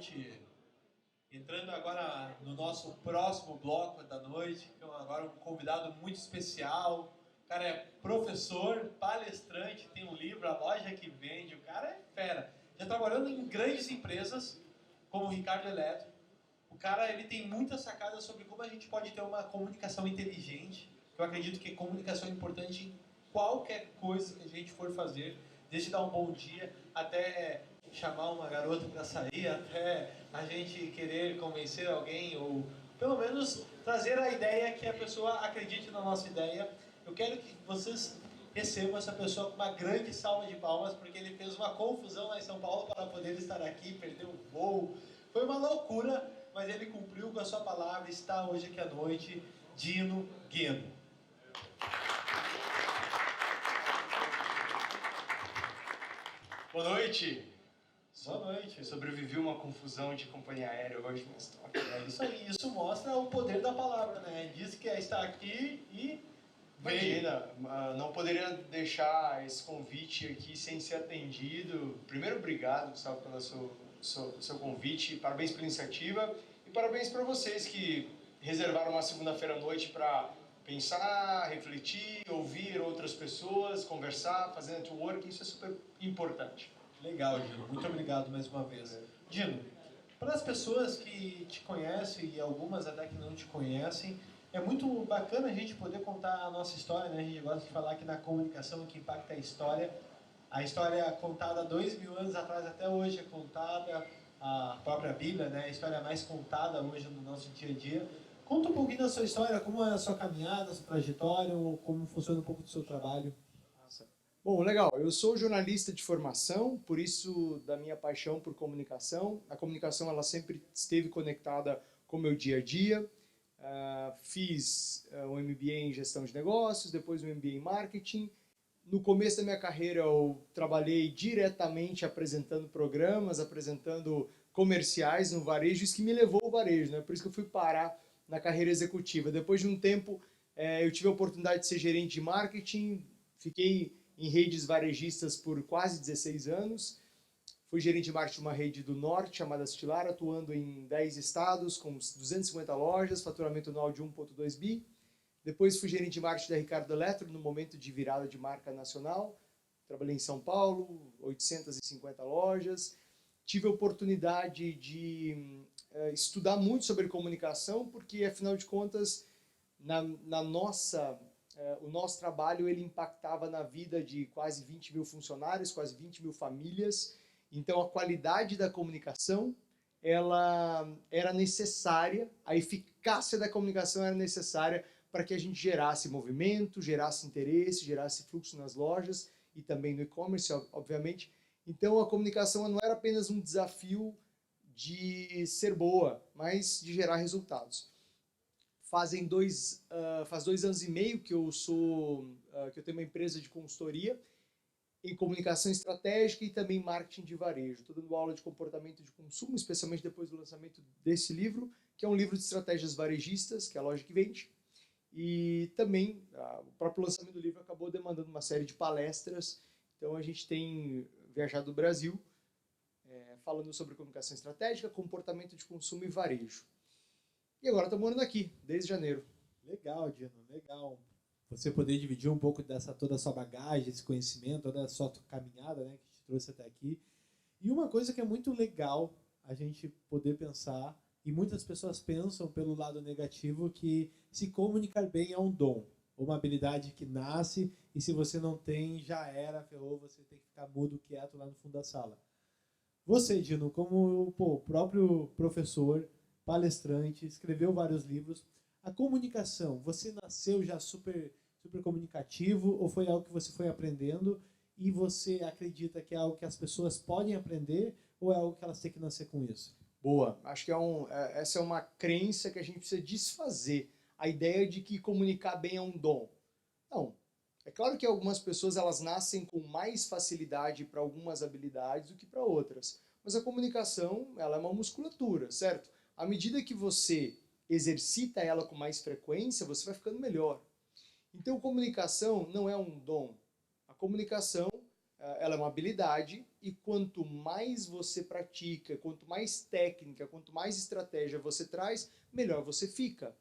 noite. Entrando agora no nosso próximo bloco da noite, que agora um convidado muito especial. O cara é professor, palestrante, tem um livro, a loja que vende, o cara é fera. Já trabalhando em grandes empresas, como o Ricardo Eletro. O cara ele tem muita sacada sobre como a gente pode ter uma comunicação inteligente. Eu acredito que comunicação é importante em qualquer coisa que a gente for fazer, desde dar um bom dia até chamar uma garota para sair, até a gente querer convencer alguém ou pelo menos trazer a ideia que a pessoa acredite na nossa ideia. Eu quero que vocês recebam essa pessoa com uma grande salva de palmas, porque ele fez uma confusão lá em São Paulo para poder estar aqui, perdeu o voo. Foi uma loucura, mas ele cumpriu com a sua palavra, está hoje aqui à noite, Dino Gueno. Boa noite. Boa noite. Sobrevivi uma confusão de companhia aérea hoje no estoque. É isso aí, isso mostra o poder da palavra, né? Diz que está aqui e imagina, não poderia deixar esse convite aqui sem ser atendido. Primeiro, obrigado, Gustavo, pelo seu convite, parabéns pela iniciativa e parabéns para vocês que reservaram uma segunda-feira à noite para pensar, refletir, ouvir outras pessoas, conversar, fazer networking, isso é super importante. Legal, Dino. Muito obrigado mais uma vez. Dino, para as pessoas que te conhecem e algumas até que não te conhecem, é muito bacana a gente poder contar a nossa história, né? A gente gosta de falar que na comunicação o que impacta é a história contada há 2000 anos atrás até hoje é contada, a própria Bíblia, né? A história mais contada hoje no nosso dia a dia. Conta um pouquinho da sua história, como é a sua caminhada, a sua trajetória, ou como funciona um pouco do seu trabalho. Bom, legal. Eu sou jornalista de formação, por isso da minha paixão por comunicação. A comunicação ela sempre esteve conectada com o meu dia a dia. Fiz um MBA em gestão de negócios, depois um MBA em marketing. No começo da minha carreira eu trabalhei diretamente apresentando programas, apresentando comerciais no varejo, isso que me levou ao varejo, né? Por isso que eu fui parar na carreira executiva. Depois de um tempo eu tive a oportunidade de ser gerente de marketing, fiquei em redes varejistas por quase 16 anos. Fui gerente de marketing de uma rede do Norte, chamada Estilar, atuando em 10 estados, com 250 lojas, faturamento anual de 1,2 bi. Depois fui gerente de marketing da Ricardo Eletro, no momento de virada de marca nacional. Trabalhei em São Paulo, 850 lojas. Tive a oportunidade de estudar muito sobre comunicação, porque, afinal de contas, o nosso trabalho ele impactava na vida de quase 20 mil funcionários, quase 20 mil famílias. Então, a qualidade da comunicação ela era necessária, a eficácia da comunicação era necessária para que a gente gerasse movimento, gerasse interesse, gerasse fluxo nas lojas e também no e-commerce, obviamente. Então, a comunicação não era apenas um desafio de ser boa, mas de gerar resultados. Faz 2 anos e meio que eu tenho uma empresa de consultoria em comunicação estratégica e também marketing de varejo. Estou dando aula de comportamento de consumo, especialmente depois do lançamento desse livro, que é um livro de estratégias varejistas, que é a loja que vende. E também o próprio lançamento do livro acabou demandando uma série de palestras. Então a gente tem viajado do Brasil falando sobre comunicação estratégica, comportamento de consumo e varejo. E agora estou morando aqui, desde janeiro. Legal, Dino, legal. Você poder dividir um pouco toda a sua bagagem, esse conhecimento, toda a sua caminhada, né, que te trouxe até aqui. E uma coisa que é muito legal a gente poder pensar, e muitas pessoas pensam pelo lado negativo, que se comunicar bem é um dom, uma habilidade que nasce, e se você não tem, já era, ferrou, você tem que ficar mudo, quieto lá no fundo da sala. Você, Dino, como o próprio professor, palestrante, escreveu vários livros, a comunicação, você nasceu já super comunicativo ou foi algo que você foi aprendendo e você acredita que é algo que as pessoas podem aprender ou é algo que elas têm que nascer com isso? Boa, acho que essa é uma crença que a gente precisa desfazer, a ideia de que comunicar bem é um dom. Não, é claro que algumas pessoas elas nascem com mais facilidade para algumas habilidades do que para outras, mas a comunicação ela é uma musculatura, certo? À medida que você exercita ela com mais frequência, você vai ficando melhor. Então, comunicação não é um dom. A comunicação ela é uma habilidade, e quanto mais você pratica, quanto mais técnica, quanto mais estratégia você traz, melhor você fica.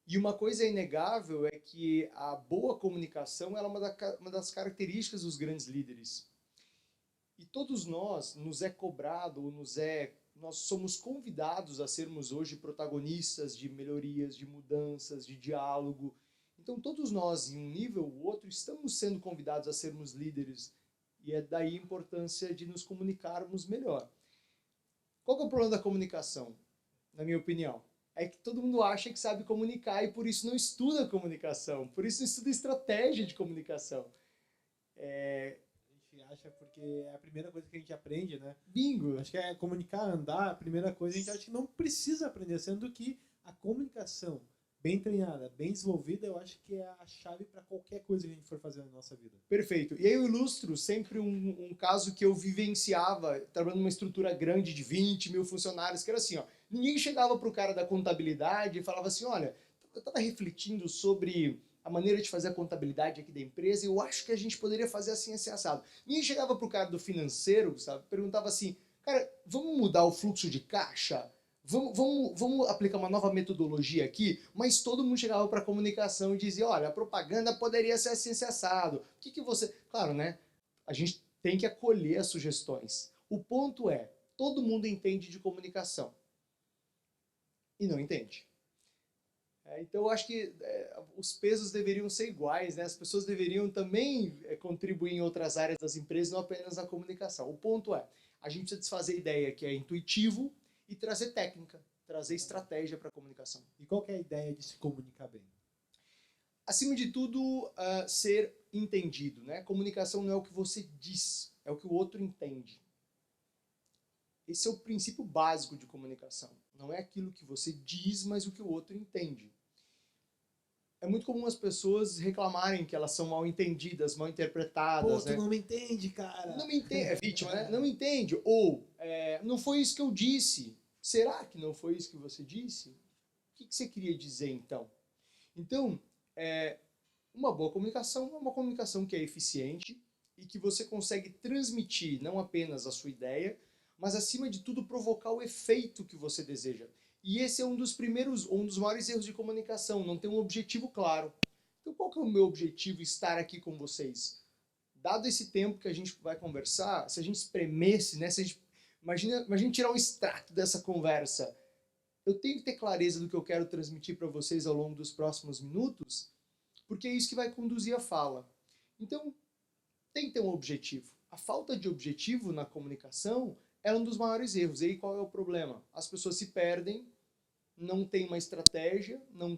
E uma coisa inegável é que a boa comunicação ela é uma das características dos grandes líderes. E todos nós nos é cobrado, nós somos convidados a sermos hoje protagonistas de melhorias, de mudanças, de diálogo. Então todos nós, em um nível ou outro, estamos sendo convidados a sermos líderes. E é daí a importância de nos comunicarmos melhor. Qual que é o problema da comunicação, na minha opinião? É que todo mundo acha que sabe comunicar e por isso não estuda comunicação, por isso não estuda estratégia de comunicação. A gente acha porque é a primeira coisa que a gente aprende, né? Bingo! Acho que é comunicar, andar, a primeira coisa a gente acha que não precisa aprender, sendo que a comunicação bem treinada, bem desenvolvida, eu acho que é a chave para qualquer coisa que a gente for fazer na nossa vida. Perfeito. E aí eu ilustro sempre um caso que eu vivenciava, trabalhando numa estrutura grande de 20 mil funcionários, que era assim, ó, ninguém chegava para o cara da contabilidade e falava assim, olha, eu estava refletindo sobre a maneira de fazer a contabilidade aqui da empresa e eu acho que a gente poderia fazer assim, assim, assado. Ninguém chegava para o cara do financeiro, sabe, perguntava assim, cara, vamos mudar o fluxo de caixa? Vamos aplicar uma nova metodologia aqui, mas todo mundo chegava para a comunicação e dizia, olha, a propaganda poderia ser assim, assim, assado. O que você... Claro, né? A gente tem que acolher as sugestões. O ponto é, todo mundo entende de comunicação. E não entende. Então eu acho que os pesos deveriam ser iguais, né? As pessoas deveriam também contribuir em outras áreas das empresas, não apenas na comunicação. O ponto é, a gente precisa desfazer a ideia que é intuitivo, e trazer técnica, trazer estratégia para a comunicação. E qual que é a ideia de se comunicar bem? Acima de tudo, ser entendido, né? Comunicação não é o que você diz, é o que o outro entende. Esse é o princípio básico de comunicação. Não é aquilo que você diz, mas o que o outro entende. É muito comum as pessoas reclamarem que elas são mal entendidas, mal interpretadas. Pô, tu não me entende, cara. Não me entende, é vítima, né? Não me entende. Ou, não foi isso que eu disse. Será que não foi isso que você disse? O que você queria dizer, então? Então, uma boa comunicação é uma comunicação que é eficiente e que você consegue transmitir não apenas a sua ideia, mas, acima de tudo, provocar o efeito que você deseja. E esse é um dos maiores erros de comunicação, não ter um objetivo claro. Então, qual que é o meu objetivo estar aqui com vocês? Dado esse tempo que a gente vai conversar, se a gente espremesse, né, imagina tirar um extrato dessa conversa. Eu tenho que ter clareza do que eu quero transmitir para vocês ao longo dos próximos minutos, porque é isso que vai conduzir a fala. Então, tem que ter um objetivo. A falta de objetivo na comunicação é um dos maiores erros. E aí qual é o problema? As pessoas se perdem, não tem uma estratégia, não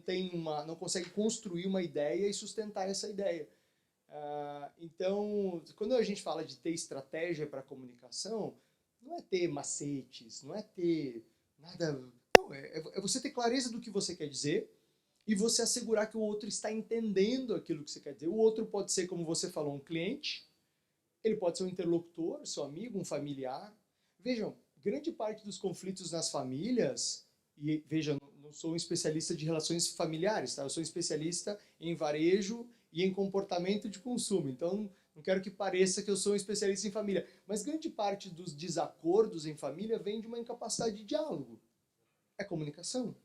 consegue construir uma ideia e sustentar essa ideia. Então, quando a gente fala de ter estratégia para comunicação, não é ter macetes, não é ter nada... Não, é você ter clareza do que você quer dizer e você assegurar que o outro está entendendo aquilo que você quer dizer. O outro pode ser, como você falou, um cliente, ele pode ser um interlocutor, seu amigo, um familiar. Vejam, grande parte dos conflitos nas famílias, e vejam, não sou um especialista de relações familiares, tá? Eu sou um especialista em varejo e em comportamento de consumo. Então, não quero que pareça que eu sou um especialista em família. Mas grande parte dos desacordos em família vem de uma incapacidade de diálogo. É comunicação.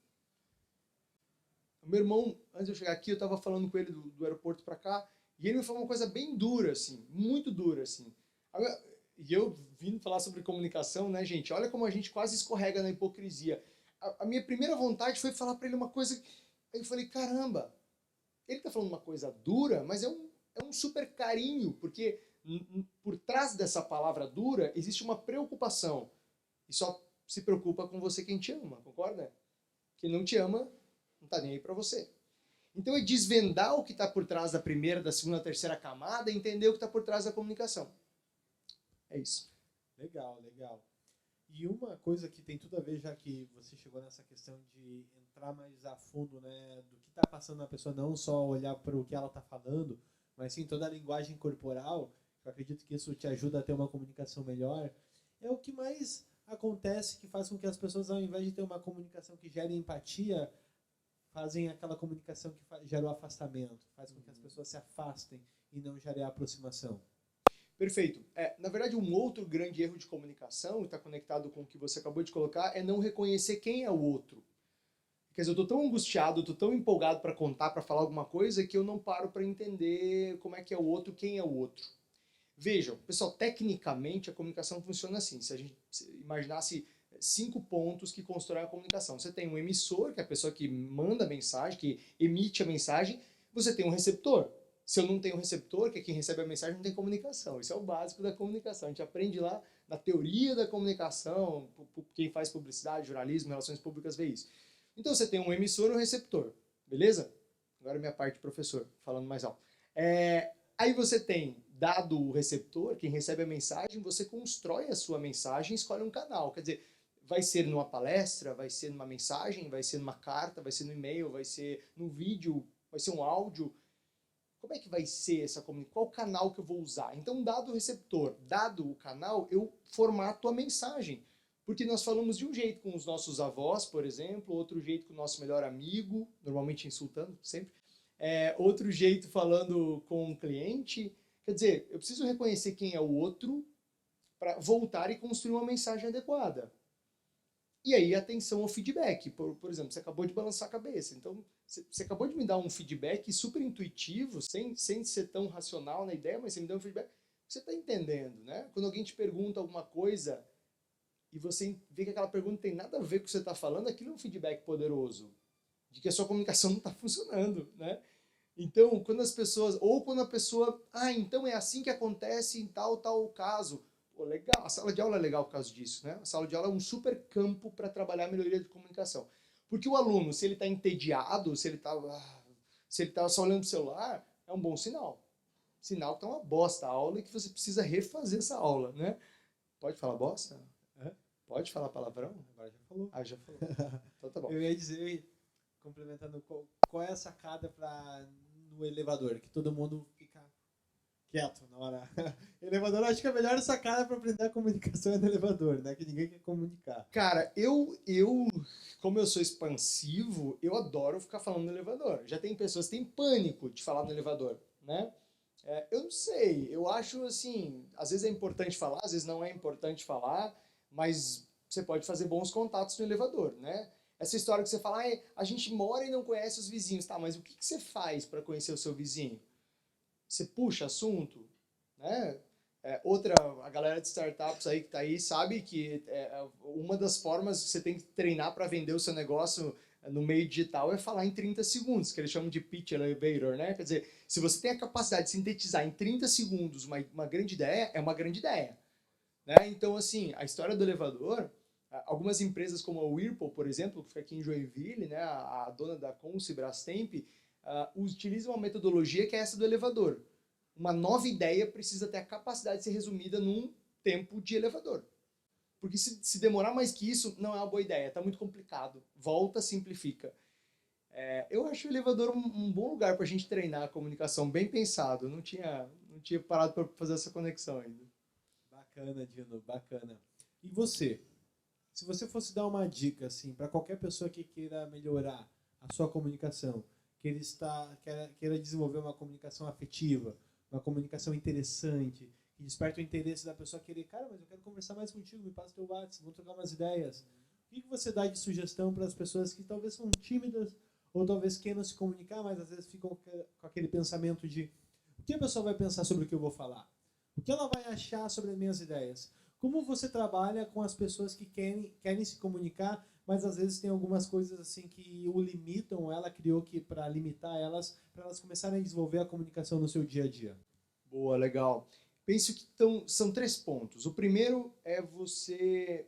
O meu irmão, antes de eu chegar aqui, eu estava falando com ele do aeroporto para cá, e ele me falou uma coisa bem dura, assim, muito dura, assim. E eu vindo falar sobre comunicação, né, gente? Olha como a gente quase escorrega na hipocrisia. A minha primeira vontade foi falar para ele uma coisa... Aí eu falei, caramba, ele tá falando uma coisa dura, mas é um super carinho, porque por trás dessa palavra dura existe uma preocupação. E só se preocupa com você quem te ama, concorda? Quem não te ama, não tá nem aí pra você. Então é desvendar o que está por trás da primeira, da segunda, da terceira camada e entender o que está por trás da comunicação. É isso. Legal, legal. E uma coisa que tem tudo a ver, já que você chegou nessa questão de entrar mais a fundo, né, do que está passando na pessoa, não só olhar para o que ela está falando, mas sim toda a linguagem corporal, eu acredito que isso te ajuda a ter uma comunicação melhor, é o que mais acontece que faz com que as pessoas, ao invés de ter uma comunicação que gere empatia, fazem aquela comunicação que gera o afastamento, faz com que as pessoas se afastem e não gere a aproximação. Perfeito. Na verdade, um outro grande erro de comunicação, está conectado com o que você acabou de colocar, é não reconhecer quem é o outro. Quer dizer, eu estou tão angustiado, estou tão empolgado para contar, para falar alguma coisa, que eu não paro para entender como é que é o outro, quem é o outro. Vejam, pessoal, tecnicamente a comunicação funciona assim. Se a gente imaginasse 5 pontos que constroem a comunicação. Você tem um emissor, que é a pessoa que manda a mensagem, que emite a mensagem. Você tem um receptor. Se eu não tenho um receptor, que é quem recebe a mensagem, não tem comunicação. Isso é o básico da comunicação. A gente aprende lá na teoria da comunicação, quem faz publicidade, jornalismo, relações públicas vê isso. Então você tem um emissor e um receptor, beleza? Agora é minha parte de professor, falando mais alto. Aí você tem, dado o receptor, quem recebe a mensagem, você constrói a sua mensagem e escolhe um canal. Quer dizer, vai ser numa palestra, vai ser numa mensagem, vai ser numa carta, vai ser no e-mail, vai ser no vídeo, vai ser um áudio. Como é que vai ser essa comunicação? Qual canal que eu vou usar? Então, dado o receptor, dado o canal, eu formato a mensagem. Porque nós falamos de um jeito com os nossos avós, por exemplo, outro jeito com o nosso melhor amigo, normalmente insultando, sempre. Outro jeito falando com um cliente. Quer dizer, eu preciso reconhecer quem é o outro para voltar e construir uma mensagem adequada. E aí, atenção ao feedback. Por exemplo, você acabou de balançar a cabeça. Então, você acabou de me dar um feedback super intuitivo, sem ser tão racional na ideia, mas você me deu um feedback. Você está entendendo, né? Quando alguém te pergunta alguma coisa e você vê que aquela pergunta não tem nada a ver com o que você está falando, aquilo é um feedback poderoso de que a sua comunicação não está funcionando, né? Então, quando as pessoas... Ou quando a pessoa... então é assim que acontece em tal caso. Pô, legal. A sala de aula é legal por causa disso, né? A sala de aula é um super campo para trabalhar a melhoria de comunicação. Porque o aluno, se ele está entediado, se ele está só olhando para o celular, é um bom sinal. Sinal que está uma bosta a aula e que você precisa refazer essa aula, né? Pode falar bosta? Pode falar palavrão? Agora já falou. Já falou. Então tá bom. Eu ia dizer, complementando, qual é a sacada no elevador? Que todo mundo fica quieto na hora. Elevador, acho que a melhor sacada para aprender a comunicação é no elevador, né? Que ninguém quer comunicar. Cara, como eu sou expansivo, eu adoro ficar falando no elevador. Já tem pessoas que têm pânico de falar no elevador, né? Eu não sei, eu acho assim, às vezes é importante falar, às vezes não é importante falar, mas você pode fazer bons contatos no elevador, né? Essa história que você fala, a gente mora e não conhece os vizinhos, tá, mas o que você faz para conhecer o seu vizinho? Você puxa assunto, né? A galera de startups aí que tá aí sabe que uma das formas que você tem que treinar para vender o seu negócio no meio digital é falar em 30 segundos, que eles chamam de pitch elevator, né? Quer dizer, se você tem a capacidade de sintetizar em 30 segundos uma grande ideia, é uma grande ideia. Né? Então, assim, a história do elevador, algumas empresas como a Whirlpool, por exemplo, que fica aqui em Joinville, né? A dona da Conce, Brastemp, utilizam uma metodologia que é essa do elevador. Uma nova ideia precisa ter a capacidade de ser resumida num tempo de elevador. Porque se demorar mais que isso, não é uma boa ideia, está muito complicado. Volta, simplifica. Eu acho o elevador um bom lugar para a gente treinar a comunicação, bem pensado. Não tinha parado para fazer essa conexão ainda. Bacana, Dino, bacana. E você? Se você fosse dar uma dica assim, para qualquer pessoa que queira melhorar a sua comunicação, queira desenvolver uma comunicação afetiva, uma comunicação interessante, que desperta o interesse da pessoa querer, cara, mas eu quero conversar mais contigo, me passa teu WhatsApp, vamos trocar umas ideias. O que você dá de sugestão para as pessoas que talvez são tímidas ou talvez queiram se comunicar, mas às vezes ficam com aquele pensamento de o que a pessoa vai pensar sobre o que eu vou falar? O que ela vai achar sobre as minhas ideias? Como você trabalha com as pessoas que querem se comunicar, mas às vezes tem algumas coisas assim que o limitam, ela criou que para limitar elas, para elas começarem a desenvolver a comunicação no seu dia a dia? Boa, legal. Penso que são 3 pontos. O primeiro é você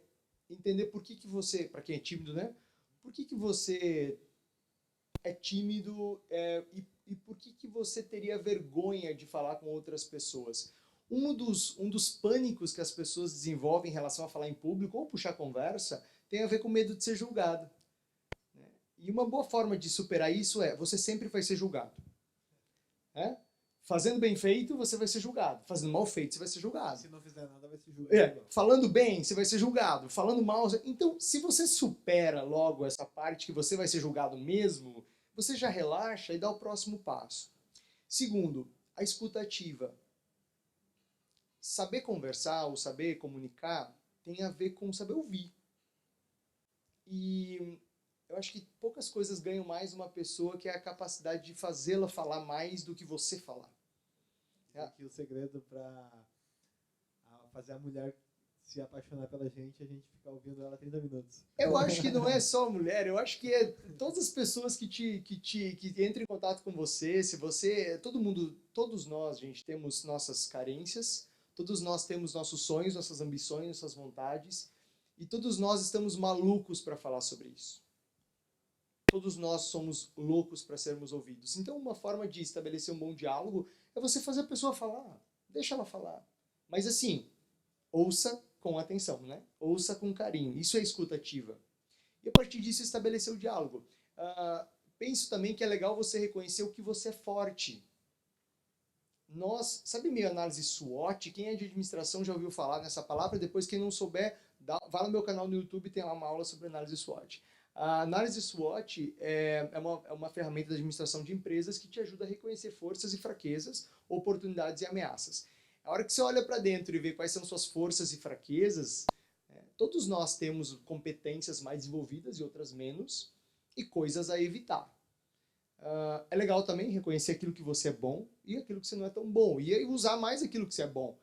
entender por que você, para quem é tímido, né? Por que você é tímido e por que você teria vergonha de falar com outras pessoas. Um dos pânicos que as pessoas desenvolvem em relação a falar em público ou puxar conversa tem a ver com medo de ser julgado. E uma boa forma de superar isso você sempre vai ser julgado. Fazendo bem feito, você vai ser julgado. Fazendo mal feito, você vai ser julgado. Se não fizer nada, vai ser julgado. Falando bem, você vai ser julgado. Falando mal... Então, se você supera logo essa parte que você vai ser julgado mesmo, você já relaxa e dá o próximo passo. Segundo, a escuta ativa. saber conversar ou saber comunicar tem a ver com saber ouvir. E eu acho que poucas coisas ganham mais uma pessoa que é a capacidade de fazê-la falar mais do que você falar. Aqui o segredo para fazer a mulher se apaixonar pela gente, a gente ficar ouvindo ela 30 minutos. Eu acho que não é só a mulher, eu acho que é todas as pessoas que entram em contato com você, se você, todo mundo, todos nós, gente, temos nossas carências, todos nós temos nossos sonhos, nossas ambições, nossas vontades, e todos nós estamos malucos para falar sobre isso. Todos nós somos loucos para sermos ouvidos. Então, uma forma de estabelecer um bom diálogo é você fazer a pessoa falar, deixa ela falar. Mas assim, ouça com atenção, né? Ouça com carinho. Isso é escuta ativa. E a partir disso estabelecer o diálogo. Penso também que é legal você reconhecer o que você é forte. Sabe meio análise SWOT? Quem é de administração já ouviu falar nessa palavra? Depois, quem não souber, vá no meu canal no YouTube, tem lá uma aula sobre análise SWOT. A análise SWOT é uma ferramenta de administração de empresas que te ajuda a reconhecer forças e fraquezas, oportunidades e ameaças. A hora que você olha para dentro e vê quais são suas forças e fraquezas, todos nós temos competências mais desenvolvidas e outras menos, e coisas a evitar. É legal também reconhecer aquilo que você é bom e aquilo que você não é tão bom, e aí usar mais aquilo que você é bom.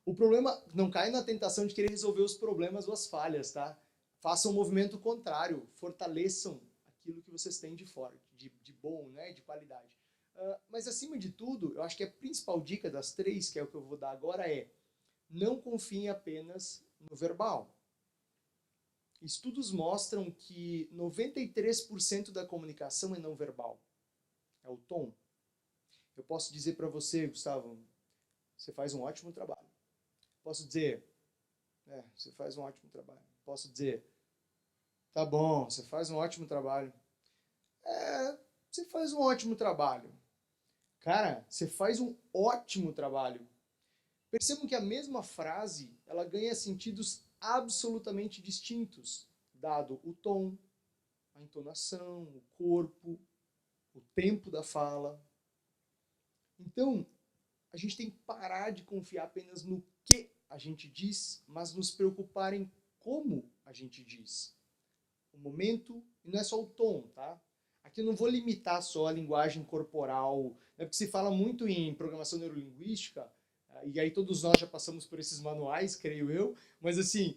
O problema, não cai na tentação de querer resolver os problemas ou as falhas, tá? Façam um movimento contrário, fortaleçam aquilo que vocês têm de forte, de bom, né, de qualidade. Mas acima de tudo, eu acho que a principal dica das 3, que é o que eu vou dar agora, é não confiem apenas no verbal. Estudos mostram que 93% da comunicação é não verbal. É o tom. Eu posso dizer para você, Gustavo, você faz um ótimo trabalho. Posso dizer, você faz um ótimo trabalho. Posso dizer, tá bom, você faz um ótimo trabalho. Você faz um ótimo trabalho. Cara, você faz um ótimo trabalho. Percebam que a mesma frase, ela ganha sentidos absolutamente distintos, dado o tom, a entonação, o corpo, o tempo da fala. Então, a gente tem que parar de confiar apenas no que a gente diz, mas nos preocupar em como a gente diz. O momento, e não é só o tom, tá? Aqui eu não vou limitar só a linguagem corporal, né? Porque se fala muito em programação neurolinguística, e aí todos nós já passamos por esses manuais, creio eu, mas assim,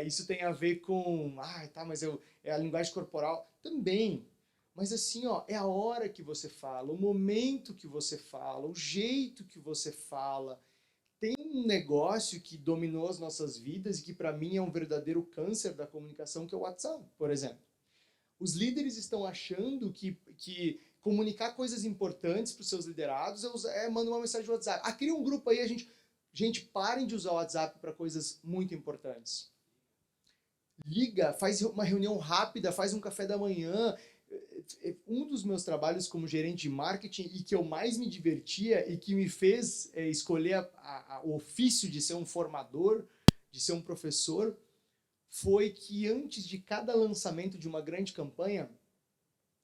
isso tem a ver com, mas é a linguagem corporal também. Mas assim, é a hora que você fala, o momento que você fala, o jeito que você fala. Tem um negócio que dominou as nossas vidas e que para mim é um verdadeiro câncer da comunicação, que é o WhatsApp, por exemplo. Os líderes estão achando que comunicar coisas importantes para os seus liderados é mandar uma mensagem no WhatsApp. Cria um grupo aí, gente, parem de usar o WhatsApp para coisas muito importantes. Liga, faz uma reunião rápida, faz um café da manhã. Um dos meus trabalhos como gerente de marketing e que eu mais me divertia e que me fez escolher o ofício de ser um formador, de ser um professor, foi que antes de cada lançamento de uma grande campanha,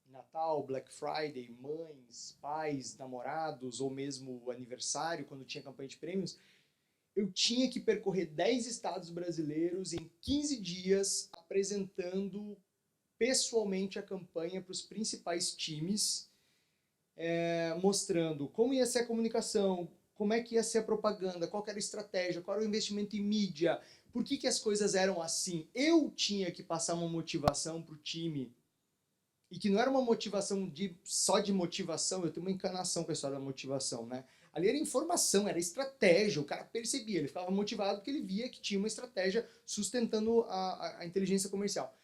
Natal, Black Friday, mães, pais, namorados ou mesmo aniversário, quando tinha campanha de prêmios, eu tinha que percorrer 10 estados brasileiros em 15 dias apresentando pessoalmente a campanha para os principais times, mostrando como ia ser a comunicação, como é que ia ser a propaganda, qual era a estratégia, qual era o investimento em mídia, por que as coisas eram assim. Eu tinha que passar uma motivação para o time, e que não era uma motivação só de motivação, eu tenho uma encanação com a história da motivação, né? Ali era informação, era estratégia, o cara percebia, ele ficava motivado porque ele via que tinha uma estratégia sustentando a inteligência comercial.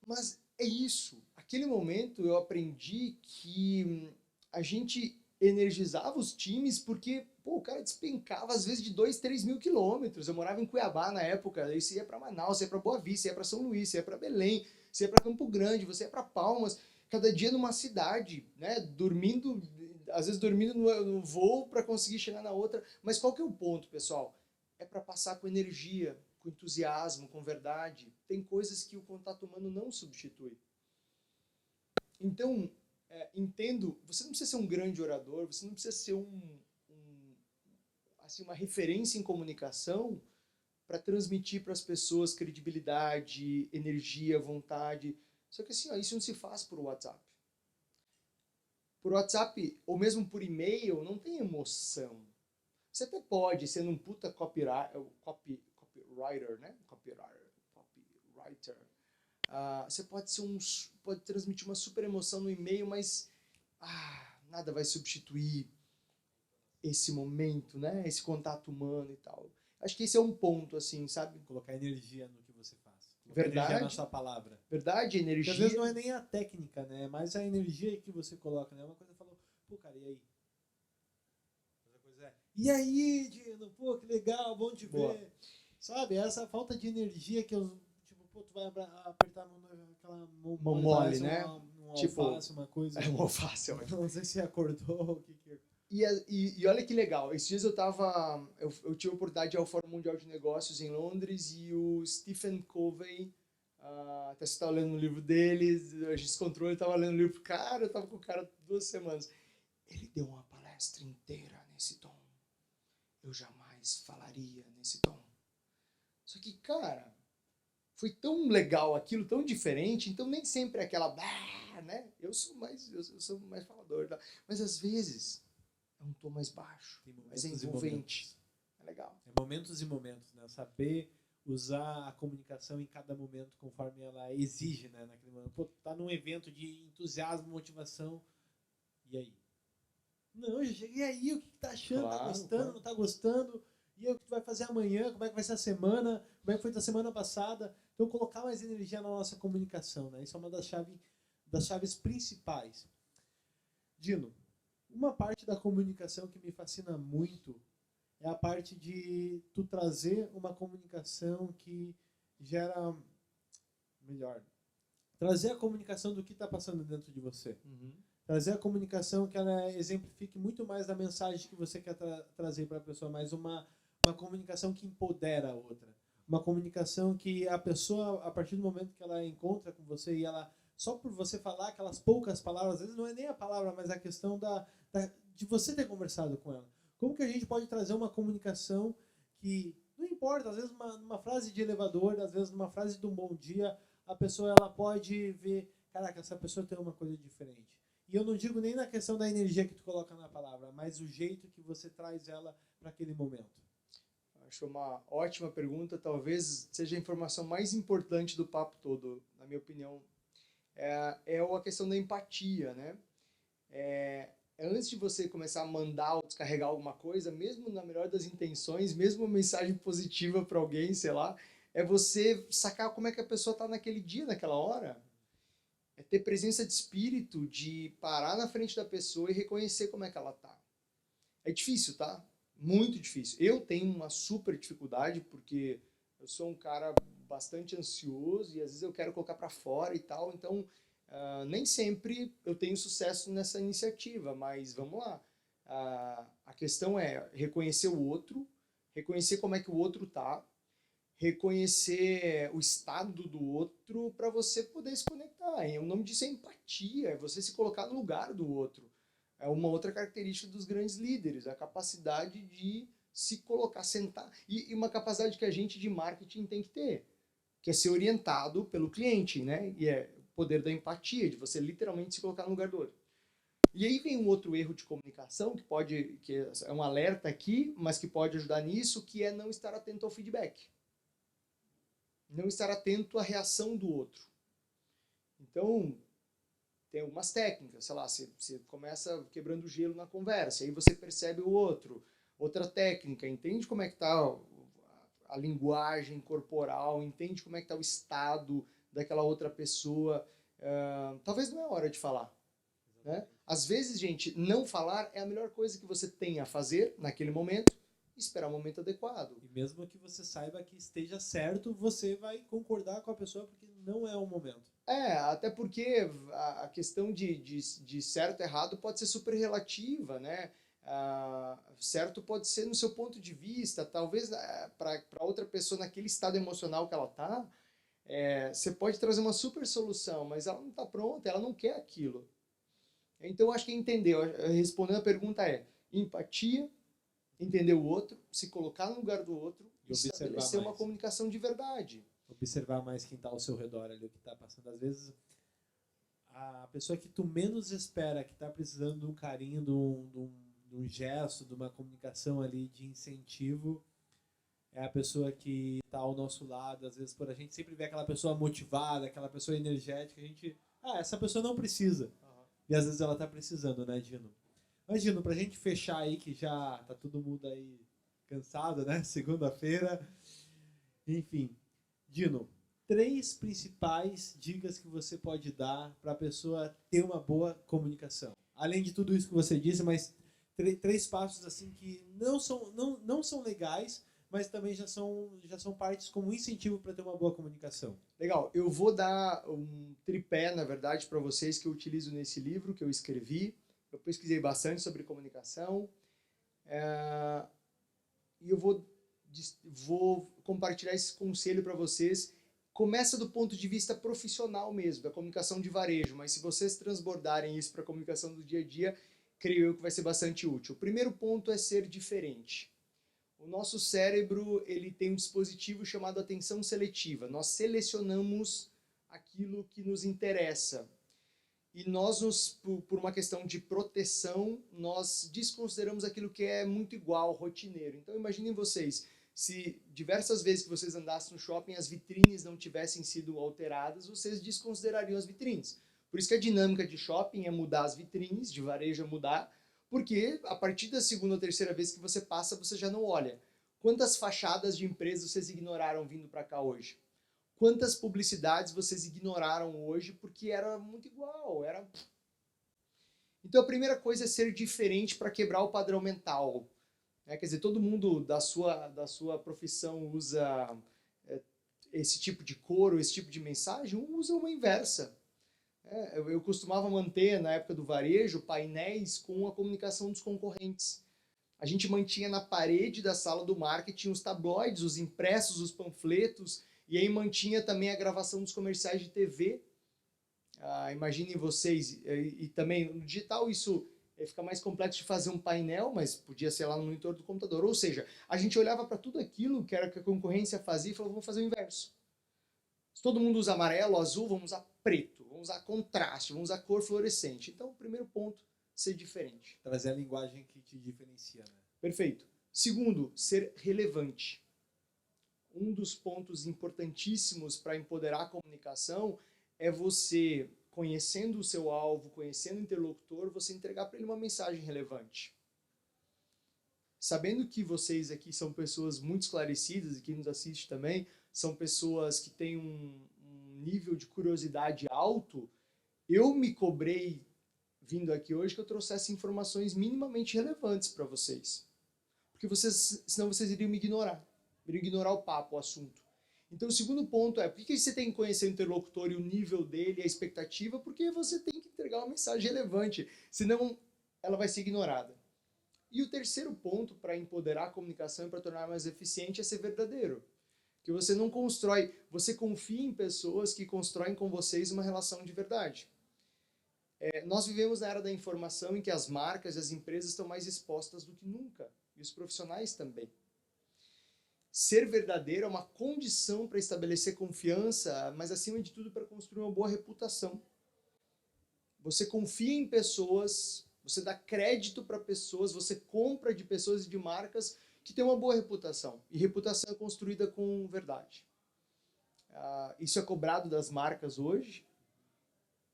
Mas é isso. Aquele momento eu aprendi que a gente energizava os times porque o cara despencava às vezes de 2, 3 mil quilômetros. Eu morava em Cuiabá na época, aí você ia para Manaus, você ia para Boa Vista, você ia para São Luís, você ia para Belém, você ia para Campo Grande, você ia para Palmas, cada dia numa cidade, né? Às vezes dormindo no voo para conseguir chegar na outra. Mas qual que é o ponto, pessoal? É para passar com energia, com entusiasmo, com verdade. Tem coisas que o contato humano não substitui. Então, entendo, você não precisa ser um grande orador, você não precisa ser assim, uma referência em comunicação para transmitir para as pessoas credibilidade, energia, vontade. Só que assim, ó, isso não se faz por WhatsApp. Por WhatsApp, ou mesmo por e-mail, não tem emoção. Você até pode, sendo um puta copywriter, né? Copywriter. Você pode transmitir uma super emoção no e-mail, mas nada vai substituir esse momento, né? Esse contato humano e tal. Acho que esse é um ponto, assim, sabe? Colocar energia no que você faz. Colocar Verdade. energia na sua palavra. Verdade, energia. Porque às vezes não é nem a técnica, né? Mas a energia que você coloca, né? Uma coisa falou, pô, cara, e aí? Outra coisa é, e aí, Dino? Pô, que legal, bom te Boa. ver. Sabe, essa falta de energia que eu, tipo, pô, tu vai apertar aquela mão mole, né? Um Tipo, alface, uma coisa. É um alface, ó. Não sei se acordou, o que que... E olha que legal, esses dias eu tive a oportunidade de ir ao Fórum Mundial de Negócios em Londres e o Stephen Covey, até você estava lendo o livro dele, a gente se encontrou, ele estava lendo o livro, cara, eu estava com o cara 2 semanas. Ele deu uma palestra inteira nesse tom. Eu jamais falaria nesse tom. Só que, cara, foi tão legal aquilo, tão diferente, então nem sempre é aquela, né? Eu sou mais falador, tá? Mas às vezes é um tom mais baixo, mais envolvente. É legal. É momentos e momentos, né? Saber usar a comunicação em cada momento conforme ela exige, né? Naquele momento. Pô, tá num evento de entusiasmo, motivação, e aí? Não, já cheguei aí, o que tá achando? Claro, tá gostando, claro. não tá gostando? E aí, o que tu vai fazer amanhã? Como é que vai ser a semana? Como é que foi a semana passada? Então, colocar mais energia na nossa comunicação, né? Isso é uma das chaves principais. Dino, uma parte da comunicação que me fascina muito é a parte de tu trazer uma comunicação que gera... Melhor. Trazer a comunicação do que está passando dentro de você. Uhum. Trazer a comunicação que ela exemplifique muito mais da mensagem que você quer trazer para a pessoa, mas uma comunicação que empodera a outra. Uma comunicação que a pessoa, a partir do momento que ela encontra com você e ela, só por você falar aquelas poucas palavras, às vezes não é nem a palavra, mas a questão de você ter conversado com ela. Como que a gente pode trazer uma comunicação que, não importa, às vezes numa frase de elevador, às vezes numa frase de um bom dia, a pessoa ela pode ver, caraca, essa pessoa tem uma coisa diferente. E eu não digo nem na questão da energia que tu coloca na palavra, mas o jeito que você traz ela para aquele momento. Acho uma ótima pergunta, talvez seja a informação mais importante do papo todo, na minha opinião. É a questão da empatia, né? Antes de você começar a mandar ou descarregar alguma coisa, mesmo na melhor das intenções, mesmo uma mensagem positiva para alguém, sei lá, é você sacar como é que a pessoa está naquele dia, naquela hora. É ter presença de espírito, de parar na frente da pessoa e reconhecer como é que ela tá. É difícil, tá? Muito difícil. Eu tenho uma super dificuldade porque eu sou um cara bastante ansioso e às vezes eu quero colocar para fora e tal, então nem sempre eu tenho sucesso nessa iniciativa, mas vamos lá. A questão é reconhecer o outro, reconhecer como é que o outro tá, reconhecer o estado do outro para você poder se conectar. O nome disso é empatia, é você se colocar no lugar do outro. É uma outra característica dos grandes líderes, a capacidade de se colocar, sentar. E uma capacidade que a gente de marketing tem que ter, que é ser orientado pelo cliente, né? E é o poder da empatia, de você literalmente se colocar no lugar do outro. E aí vem um outro erro de comunicação, que é um alerta aqui, mas que pode ajudar nisso, que é não estar atento ao feedback. Não estar atento à reação do outro. Então, tem algumas técnicas, sei lá, você começa quebrando gelo na conversa, aí você percebe o outro. Outra técnica, entende como é que está a linguagem corporal, entende como é que está o estado daquela outra pessoa. Talvez não é hora de falar. Né? Às vezes, gente, não falar é a melhor coisa que você tem a fazer naquele momento e esperar o momento adequado. E mesmo que você saiba que esteja certo, você vai concordar com a pessoa porque não é o momento. Até porque a questão de certo e errado pode ser super relativa, né? Certo pode ser no seu ponto de vista, talvez para outra pessoa naquele estado emocional que ela está, você pode trazer uma super solução, mas ela não está pronta, ela não quer aquilo. Então, eu acho que entender, respondendo a pergunta empatia, entender o outro, se colocar no lugar do outro E e observar estabelecer uma mais. comunicação de verdade. Observar mais quem está ao seu redor ali, o que está passando. Às vezes, a pessoa que tu menos espera, que está precisando de um carinho, de um gesto, de uma comunicação ali de incentivo, é a pessoa que está ao nosso lado. Às vezes, por a gente sempre vê aquela pessoa motivada, aquela pessoa energética, a gente... essa pessoa não precisa. E às vezes ela está precisando, né, Dino? Mas, Dino, pra gente fechar aí, que já tá todo mundo aí cansado, né? Segunda-feira. Enfim. Dino, 3 principais dicas que você pode dar para a pessoa ter uma boa comunicação. Além de tudo isso que você disse, mas 3 passos assim que não são legais, mas também já são partes como incentivo para ter uma boa comunicação. Legal, eu vou dar um tripé, na verdade, para vocês que eu utilizo nesse livro que eu escrevi. Eu pesquisei bastante sobre comunicação e eu vou compartilhar esse conselho para vocês. Começa do ponto de vista profissional mesmo, da comunicação de varejo, mas se vocês transbordarem isso para a comunicação do dia a dia, creio eu que vai ser bastante útil. O primeiro ponto é ser diferente. O nosso cérebro ele tem um dispositivo chamado atenção seletiva. Nós selecionamos aquilo que nos interessa. E nós, por uma questão de proteção, nós desconsideramos aquilo que é muito igual, rotineiro. Então imaginem vocês, se diversas vezes que vocês andassem no shopping as vitrines não tivessem sido alteradas, vocês desconsiderariam as vitrines. Por isso que a dinâmica de shopping é mudar as vitrines, de varejo é mudar, porque a partir da segunda ou terceira vez que você passa, você já não olha. Quantas fachadas de empresas vocês ignoraram vindo para cá hoje? Quantas publicidades vocês ignoraram hoje porque era muito igual? Então a primeira coisa é ser diferente para quebrar o padrão mental. Quer dizer, todo mundo da sua profissão usa esse tipo de cor ou esse tipo de mensagem, usa uma inversa. Eu costumava manter, na época do varejo, painéis com a comunicação dos concorrentes. A gente mantinha na parede da sala do marketing os tabloides, os impressos, os panfletos, e aí mantinha também a gravação dos comerciais de TV. Imaginem vocês, e também no digital isso fica mais complexo de fazer um painel, mas podia ser lá no monitor do computador. Ou seja, a gente olhava para tudo aquilo que era que a concorrência fazia e falava, vamos fazer o inverso. Se todo mundo usa amarelo, azul, vamos usar preto, vamos usar contraste, vamos usar cor fluorescente. Então, o primeiro ponto, ser diferente. Trazer a linguagem que te diferencia, né? Perfeito. Segundo, ser relevante. Um dos pontos importantíssimos para empoderar a comunicação é você, conhecendo o seu alvo, conhecendo o interlocutor, você entregar para ele uma mensagem relevante. Sabendo que vocês aqui são pessoas muito esclarecidas, e quem nos assiste também, são pessoas que têm um nível de curiosidade alto, eu me cobrei, vindo aqui hoje, que eu trouxesse informações minimamente relevantes para vocês. Porque senão vocês iriam me ignorar. Iriam ignorar o papo, o assunto. Então o segundo ponto é, por que você tem que conhecer o interlocutor e o nível dele, a expectativa? Porque você tem que entregar uma mensagem relevante, senão ela vai ser ignorada. E o terceiro ponto para empoderar a comunicação e para tornar mais eficiente é ser verdadeiro. Que você não constrói, você confia em pessoas que constroem com vocês uma relação de verdade. Nós vivemos na era da informação em que as marcas e as empresas estão mais expostas do que nunca, e os profissionais também. Ser verdadeiro é uma condição para estabelecer confiança, mas acima de tudo para construir uma boa reputação. Você confia em pessoas, você dá crédito para pessoas, você compra de pessoas e de marcas que têm uma boa reputação. E reputação é construída com verdade. Isso é cobrado das marcas hoje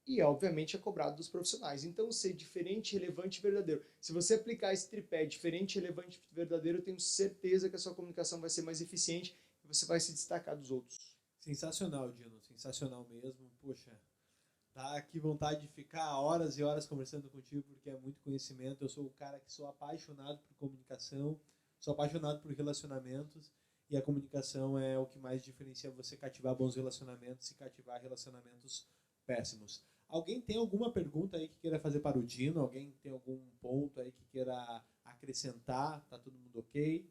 e, obviamente, é cobrado dos profissionais. Então, ser diferente, relevante e verdadeiro. Se você aplicar esse tripé diferente, relevante e verdadeiro, eu tenho certeza que a sua comunicação vai ser mais eficiente e você vai se destacar dos outros. Sensacional, Dino. Sensacional mesmo. Poxa, tá aqui vontade de ficar horas e horas conversando contigo, porque é muito conhecimento. Eu sou o cara que sou apaixonado por comunicação, sou apaixonado por relacionamentos, e a comunicação é o que mais diferencia você cativar bons relacionamentos e cativar relacionamentos péssimos. Alguém tem alguma pergunta aí que queira fazer para o Dino? Alguém tem algum ponto aí que queira acrescentar? Tá todo mundo ok?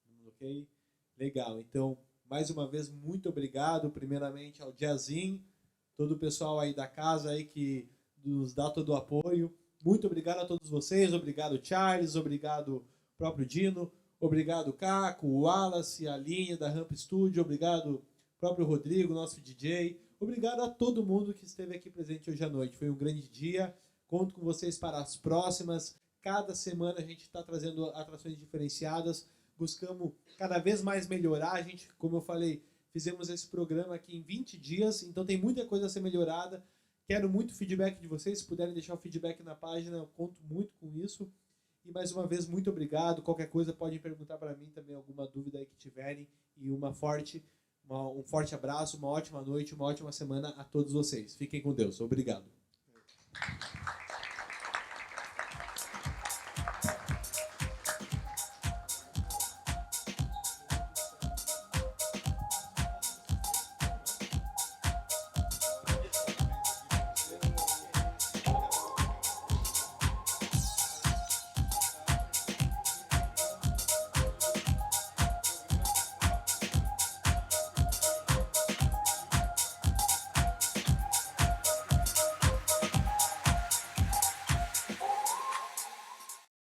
Todo mundo ok? Legal. Então, mais uma vez, muito obrigado, primeiramente ao Jazin, todo o pessoal aí da casa aí que nos dá todo o apoio. Muito obrigado a todos vocês. Obrigado, Charles. Obrigado, próprio Dino, obrigado Caco, o Wallace, a Aline da Ramp Studio, obrigado próprio Rodrigo, nosso DJ, obrigado a todo mundo que esteve aqui presente hoje à noite. Foi um grande dia, conto com vocês para as próximas. Cada semana a gente está trazendo atrações diferenciadas, buscamos cada vez mais melhorar. A gente, como eu falei, fizemos esse programa aqui em 20 dias, então tem muita coisa a ser melhorada. Quero muito feedback de vocês, se puderem deixar o feedback na página, eu conto muito com isso. E mais uma vez, muito obrigado. Qualquer coisa podem perguntar para mim também, alguma dúvida aí que tiverem. E um forte abraço, uma ótima noite, uma ótima semana a todos vocês. Fiquem com Deus. Obrigado.